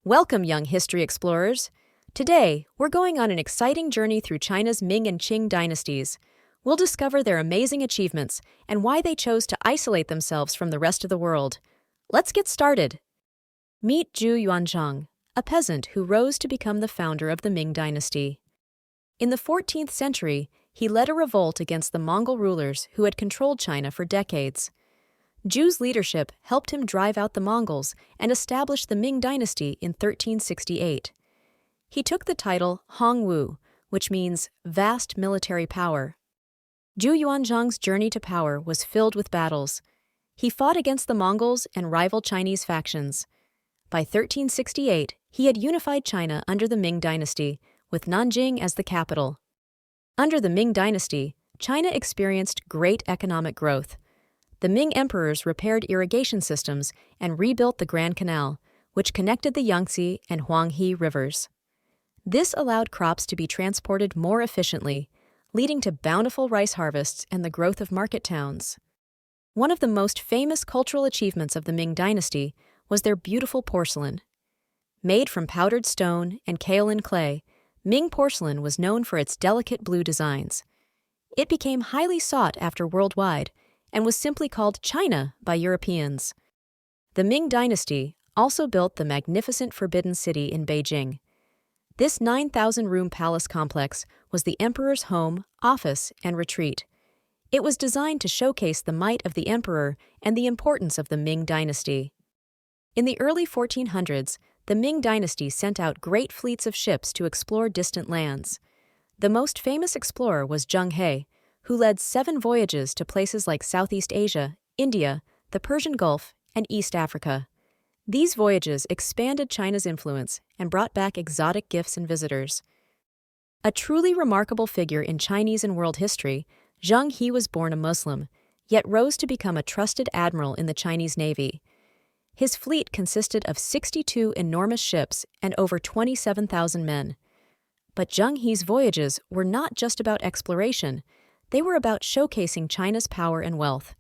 Welcome, young history explorers. Today, we're going on an exciting journey through China's Ming and Qing dynasties. We'll discover their amazing achievements and why they chose to isolate themselves from the rest of the world. Let's get started. Meet Zhu Yuanzhang, a peasant who rose to become the founder of the Ming dynasty. In the 14th century, he led a revolt against the Mongol rulers who had controlled China for decades. Zhu's leadership helped him drive out the Mongols and establish the Ming dynasty in 1368. He took the title Hongwu, which means vast military power. Zhu Yuanzhang's journey to power was filled with battles. He fought against the Mongols and rival Chinese factions. By 1368, he had unified China under the Ming dynasty, with Nanjing as the capital. Under the Ming dynasty, China experienced great economic growth. The Ming emperors repaired irrigation systems and rebuilt the Grand Canal, which connected the Yangtze and He rivers. This allowed crops to be transported more efficiently, leading to bountiful rice harvests and the growth of market towns. One of the most famous cultural achievements of the Ming dynasty was their beautiful porcelain. Made from powdered stone and kaolin clay, Ming porcelain was known for its delicate blue designs. It became highly sought after worldwide, and was simply called China by Europeans. The Ming dynasty also built the magnificent Forbidden City in Beijing. This 9,000-room palace complex was the emperor's home, office, and retreat. It was designed to showcase the might of the emperor and the importance of the Ming dynasty. In the early 1400s, the Ming dynasty sent out great fleets of ships to explore distant lands. The most famous explorer was Zheng He, who led 7 voyages to places like Southeast Asia, India, the Persian Gulf, and East Africa. These voyages expanded China's influence and brought back exotic gifts and visitors. A truly remarkable figure in Chinese and world history, Zheng He was born a Muslim, yet rose to become a trusted admiral in the Chinese Navy. His fleet consisted of 62 enormous ships and over 27,000 men. But Zheng He's voyages were not just about exploration. They were about showcasing China's power and wealth.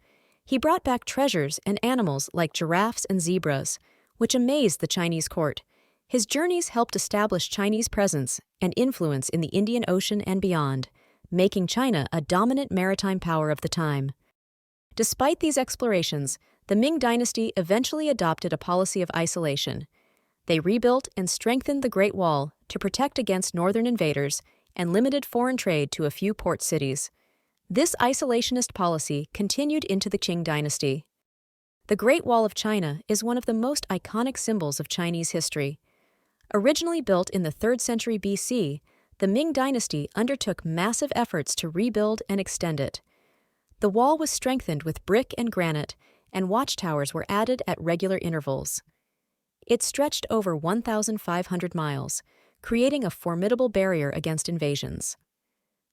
He brought back treasures and animals like giraffes and zebras, which amazed the Chinese court. His journeys helped establish Chinese presence and influence in the Indian Ocean and beyond, making China a dominant maritime power of the time. Despite these explorations, the Ming dynasty eventually adopted a policy of isolation. They rebuilt and strengthened the Great Wall to protect against northern invaders and limited foreign trade to a few port cities. This isolationist policy continued into the Qing dynasty. The Great Wall of China is one of the most iconic symbols of Chinese history. Originally built in the 3rd century BC, the Ming dynasty undertook massive efforts to rebuild and extend it. The wall was strengthened with brick and granite, and watchtowers were added at regular intervals. It stretched over 1,500 miles, creating a formidable barrier against invasions.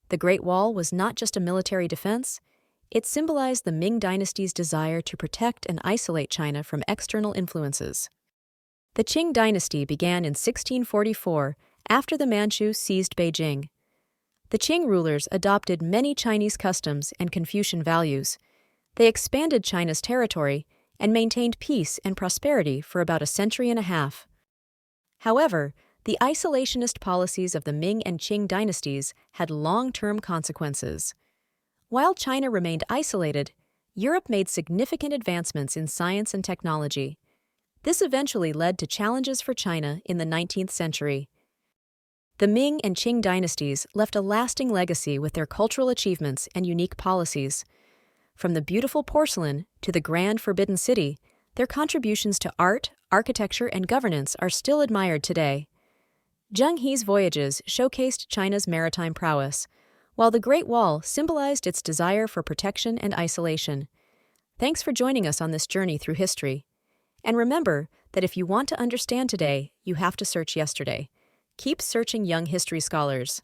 The Great Wall was not just a military defense, it symbolized the Ming dynasty's desire to protect and isolate China from external influences. The Qing dynasty began in 1644 after the Manchus seized Beijing. The Qing rulers adopted many Chinese customs and Confucian values. They expanded China's territory and maintained peace and prosperity for about a century and a half. However, the isolationist policies of the Ming and Qing dynasties had long-term consequences. While China remained isolated, Europe made significant advancements in science and technology. This eventually led to challenges for China in the 19th century. The Ming and Qing dynasties left a lasting legacy with their cultural achievements and unique policies. From the beautiful porcelain to the grand Forbidden City, their contributions to art, architecture, and governance are still admired today. Zheng He's voyages showcased China's maritime prowess, while the Great Wall symbolized its desire for protection and isolation. Thanks for joining us on this journey through history. And remember that if you want to understand today, you have to search yesterday. Keep searching, young history scholars.